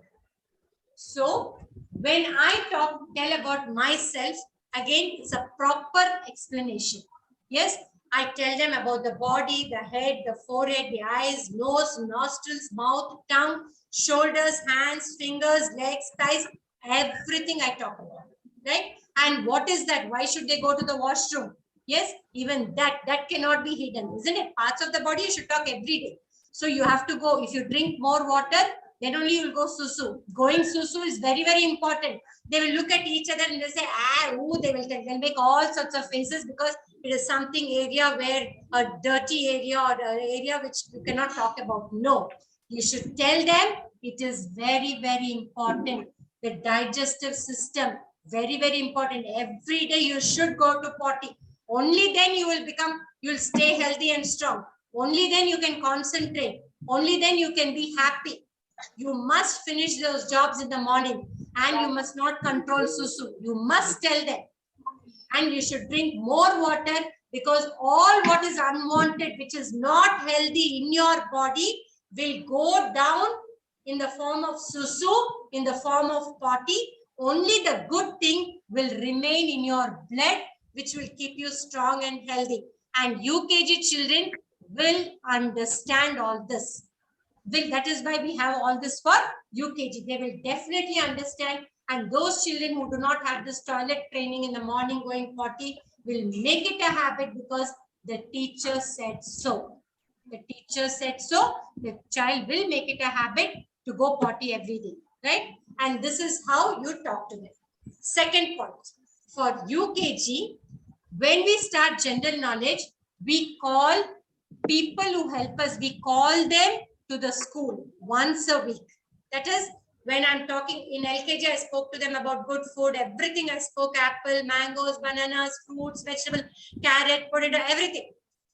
Speaker 1: So when I tell about myself, again, it's a proper explanation. Yes, I tell them about the body, the head, the forehead, the eyes, nose, nostrils, mouth, tongue, shoulders, hands, fingers, legs, thighs, everything I talk about, right? And what is that? Why should they go to the washroom? Yes, even that cannot be hidden, isn't it? Parts of the body you should talk every day. So you have to go. If you drink more water, then only you will go susu. Going susu is very, very important. They will look at each other and they'll say, ooh, they'll make all sorts of faces because it is something area where a dirty area or an area which you cannot talk about. No, you should tell them it is very, very important. The digestive system, very, very important. Every day you should go to potty. Only then you will stay healthy and strong. Only then you can concentrate. Only then you can be happy. You must finish those jobs in the morning and you must not control susu. You must tell them. And you should drink more water because all what is unwanted, which is not healthy in your body, will go down in the form of susu, in the form of potty. Only the good thing will remain in your blood, which will keep you strong and healthy. And UKG children will understand all this. That is why we have all this for UKG. They will definitely understand. And those children who do not have this toilet training in the morning going potty will make it a habit because the teacher said so. The teacher said so. The child will make it a habit to go potty every day, right? And this is how you talk to them. Second point, for UKG, when we start general knowledge, we call people who help us, we call them to the school once a week. That is, when I'm talking in LKG, I spoke to them about good food, everything I spoke, apple, mangoes, bananas, fruits, vegetable, carrot, potato, everything.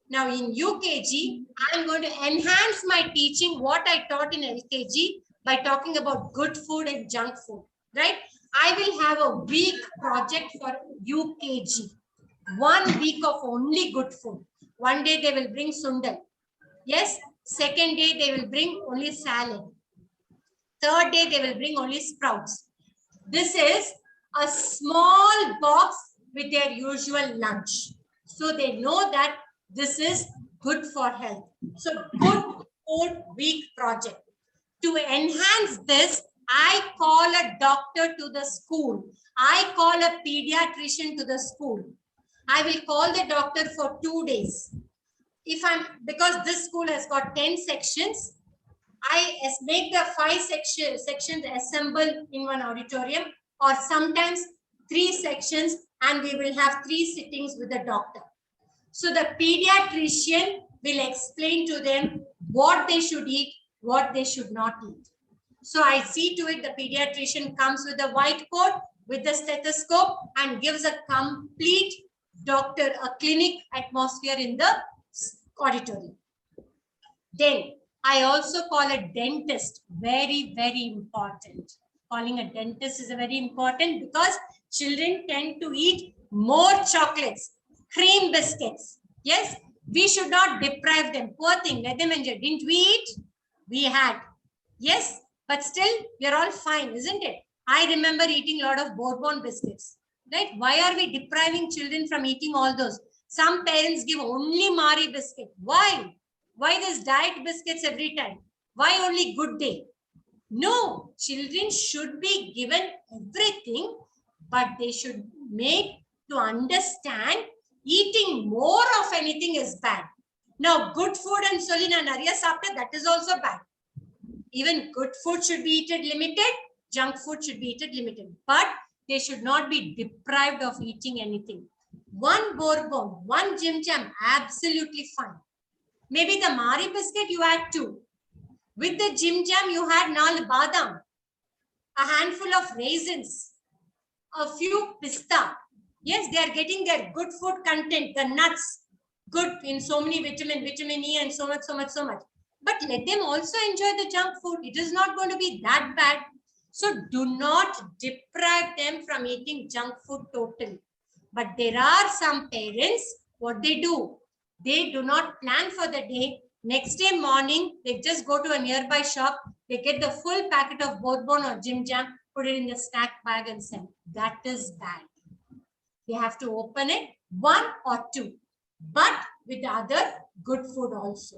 Speaker 1: Now in UKG, I'm going to enhance my teaching, what I taught in LKG, by talking about good food and junk food, right? I will have a week project for UKG. 1 week of only good food. One day they will bring sundal. Yes. Second day they will bring only salad. Third day they will bring only sprouts. This is a small box with their usual lunch. So they know that this is good for health. So good food week project. To enhance this, I call a doctor to the school. I call a pediatrician to the school. I will call the doctor for 2 days. Because this school has got 10 sections, I make the 5 sections assemble in one auditorium, or sometimes 3 sections, and we will have 3 sittings with the doctor. So the pediatrician will explain to them what they should eat, what they should not eat. So I see to it the pediatrician comes with a white coat, with the stethoscope, and gives a complete a clinic atmosphere in the auditorium. Then I also call a dentist, very, very important. Calling a dentist is very important because children tend to eat more chocolates, cream biscuits. Yes, we should not deprive them. Poor thing, let them enjoy. Didn't we eat? We had. Yes, but still, we're all fine, isn't it? I remember eating a lot of Bourbon biscuits. Right? Why are we depriving children from eating all those? Some parents give only Marie biscuit. Why? Why this diet biscuits every time? Why only good day? No, children should be given everything, but they should make to understand eating more of anything is bad. Now, good food and solina nariya sapta, that is also bad. Even good food should be eaten limited, junk food should be eaten limited, but they should not be deprived of eating anything. One Bourbon, one Jim Jam, absolutely fine. Maybe the Marie biscuit you had 2. With the Jim Jam, you had Nal Badam, a handful of raisins, a few pista. Yes, they are getting their good food content, the nuts, good in so many vitamin E and so much. But let them also enjoy the junk food. It is not going to be that bad. So do not deprive them from eating junk food totally. But there are some parents, what they do, they do not plan for the day. Next day morning, they just go to a nearby shop. They get the full packet of Bourbon or Jim Jam, put it in the snack bag and send. That is bad. They have to open it 1 or 2, but with the other good food also.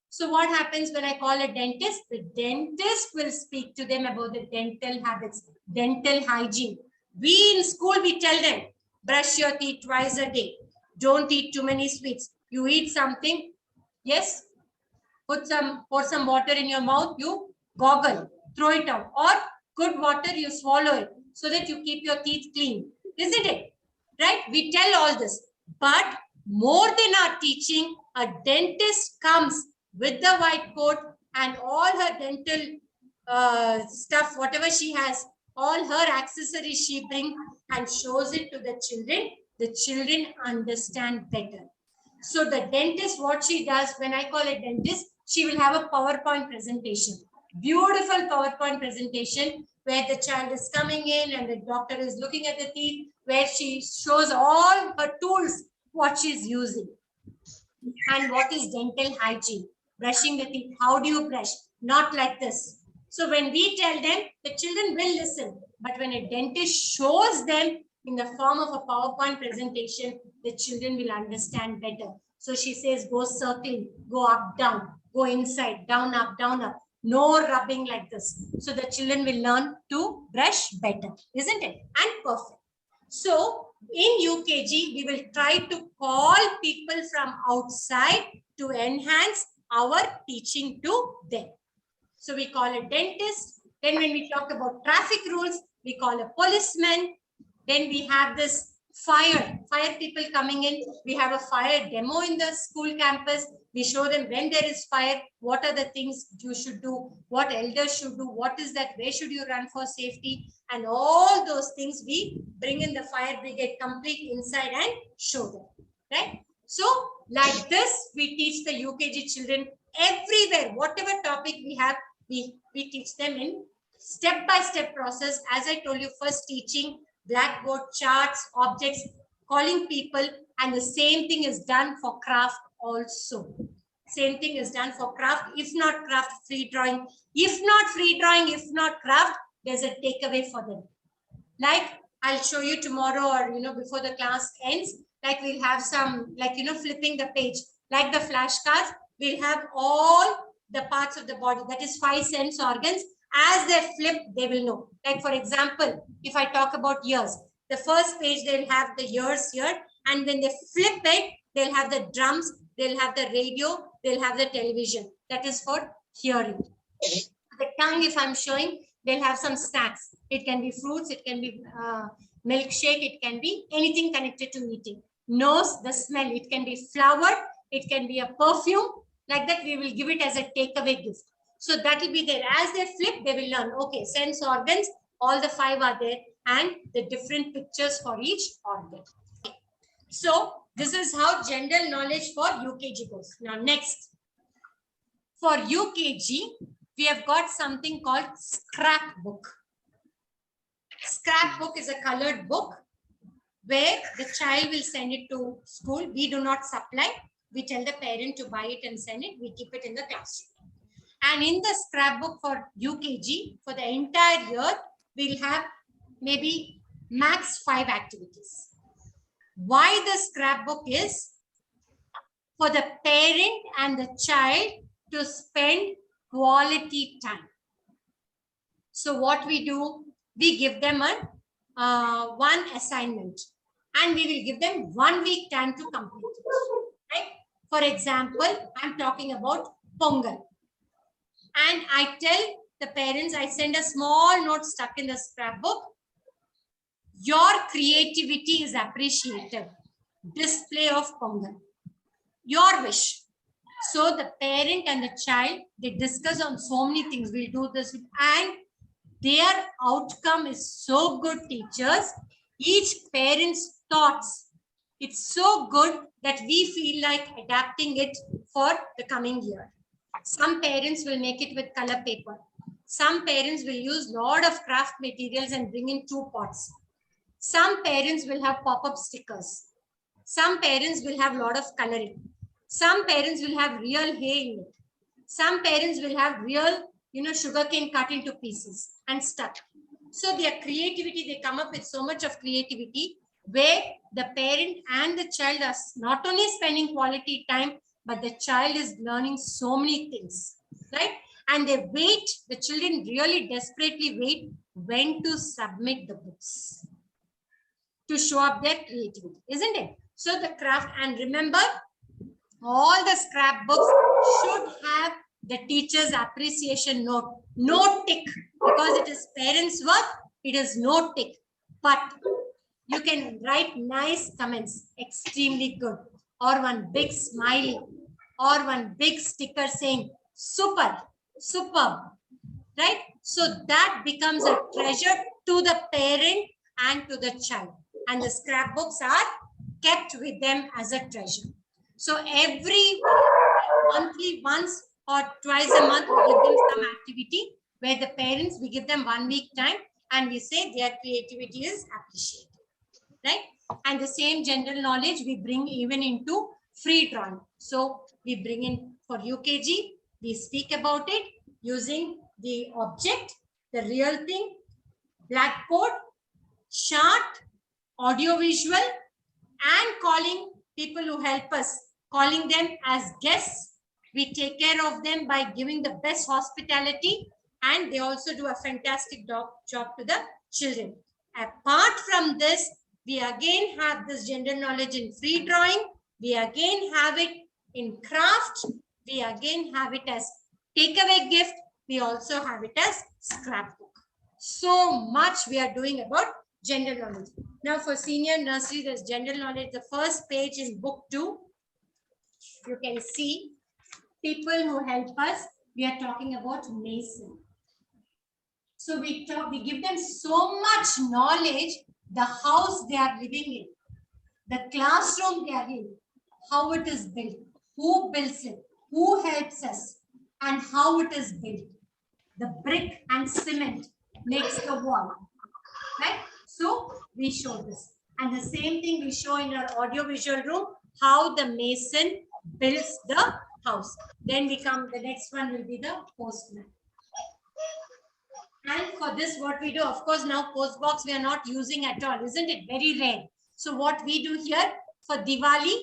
Speaker 1: So what happens when I call a dentist? The dentist will speak to them about the dental habits, dental hygiene. We in school, we tell them, brush your teeth twice a day. Don't eat too many sweets. You eat something, yes, pour some water in your mouth, you goggle, throw it out. Or good water, you swallow it so that you keep your teeth clean. Isn't it? Right? We tell all this. But more than our teaching, a dentist comes with the white coat and all her dental stuff, whatever she has, all her accessories she brings and shows it to the children. The children understand better. So the dentist, what she does, when I call a dentist, she will have a PowerPoint presentation. Beautiful PowerPoint presentation where the child is coming in and the doctor is looking at the teeth, where she shows all her tools, what she's using. And what is dental hygiene? Brushing the teeth. How do you brush? Not like this. So when we tell them, the children will listen. But when a dentist shows them in the form of a PowerPoint presentation, the children will understand better. So she says, go circling, go up, down, go inside, down, up, down, up. No rubbing like this. So the children will learn to brush better, isn't it? And perfect. So in UKG, we will try to call people from outside to enhance our teaching to them. So we call a dentist. Then when we talk about traffic rules, we call a policeman. Then we have this fire people coming in. We have a fire demo in the school campus. We show them when there is fire, what are the things you should do, what elders should do, what is that, where should you run for safety, and all those things we bring in the fire brigade complete inside and show them, right? So like this, we teach the UKG children everywhere, whatever topic we have, we teach them in step-by-step process. As I told you, first teaching, blackboard, charts, objects, calling people, and the same thing is done for craft also. Same thing is done for craft. If not craft, free drawing. If not free drawing, if not craft, there's a takeaway for them. Like I'll show you tomorrow, or before the class ends, like we'll have some, like flipping the page, like the flashcards. We'll have all the parts of the body, that is 5 sense organs. As they flip, they will know. Like for example, if I talk about ears, the first page they'll have the ears here, and when they flip it, they'll have the drums, they'll have the radio, they'll have the television. That is for hearing. The tongue, if I'm showing, they'll have some snacks. It can be fruits, it can be milkshake, it can be anything connected to eating. Nose, the smell, it can be flower, it can be a perfume. Like that, we will give it as a takeaway gift. So that will be there. As they flip, they will learn, okay, sense organs, all the 5 are there, and the different pictures for each organ. So this is how general knowledge for UKG goes. Now next, for UKG, we have got something called scrapbook. Scrapbook is a colored book where the child will send it to school. We do not supply. We tell the parent to buy it and send it. We keep it in the classroom. And in the scrapbook for UKG, for the entire year, we'll have maybe max 5 activities. Why the scrapbook is? For the parent and the child to spend quality time. So what we do, we give them one assignment, and we will give them 1 week time to complete it. Right? For example, I'm talking about Pongal. And I tell the parents, I send a small note stuck in the scrapbook. Your creativity is appreciated. Display of Pongal. Your wish. So the parent and the child, they discuss on so many things. We'll do this, and their outcome is so good, teachers. Each parent's thoughts, it's so good that we feel like adapting it for the coming year. Some parents will make it with color paper. Some parents will use a lot of craft materials and bring in 2 pots. Some parents will have pop-up stickers. Some parents will have a lot of coloring. Some parents will have real hay in it. Some parents will have real, sugarcane cut into pieces and stuck. So their creativity, they come up with so much of creativity where the parent and the child are not only spending quality time, but the child is learning so many things, right? And they wait, the children really desperately wait when to submit the books to show up their creativity, isn't it? So the craft, and remember, all the scrapbooks should have the teacher's appreciation note. No tick, because it is parents' work, it is no tick. But you can write nice comments, extremely good, or one big smiley, or one big sticker saying, super, superb, right? So that becomes a treasure to the parent and to the child. And the scrapbooks are kept with them as a treasure. So every monthly, once or twice a month, we give them some activity where the parents, we give them 1 week time and we say their creativity is appreciated, right? And the same general knowledge we bring even into free drawing. So we bring in for UKG, we speak about it using the object, the real thing, blackboard, chart, audiovisual, and calling people who help us, calling them as guests. We take care of them by giving the best hospitality, and they also do a fantastic job to the children. Apart from this, We again have this general knowledge in free drawing. We again have it in craft. We again have it as takeaway gift. We also have it as scrapbook. So much we are doing about general knowledge. Now for senior nursery, there's general knowledge. The first page in book 2. You can see people who help us. We are talking about mason. So we give them so much knowledge, the house they are living in, the classroom they are in, how it is built, who builds it, who helps us, and how it is built. The brick and cement makes the wall, right? So we show this. And the same thing we show in our audio-visual room, how the mason builds the house. Then the next one will be the postman. And for this, what we do, of course, now post box we are not using at all, isn't it? Very rare. So what we do here for Diwali,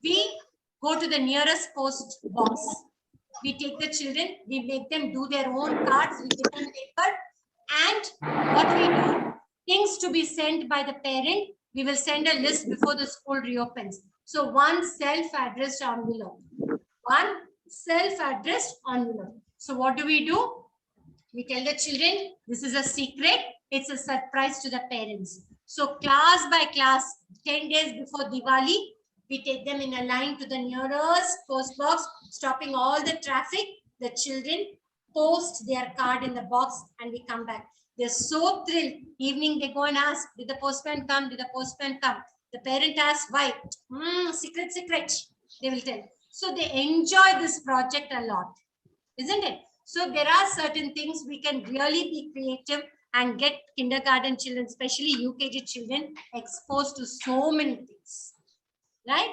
Speaker 1: we go to the nearest post box. We take the children, we make them do their own cards, we give them paper, and what we do, things to be sent by the parent, we will send a list before the school reopens. So one self-addressed envelope. One self-addressed envelope. So what do? We tell the children, this is a secret. It's a surprise to the parents. So class by class, 10 days before Diwali, we take them in a line to the nearest post box, stopping all the traffic. The children post their card in the box and we come back. They're so thrilled. Evening, they go and ask, did the postman come? Did the postman come? The parent asks, why? Secret. They will tell. So they enjoy this project a lot, isn't it? So there are certain things we can really be creative and get kindergarten children, especially UKG children, exposed to so many things, right?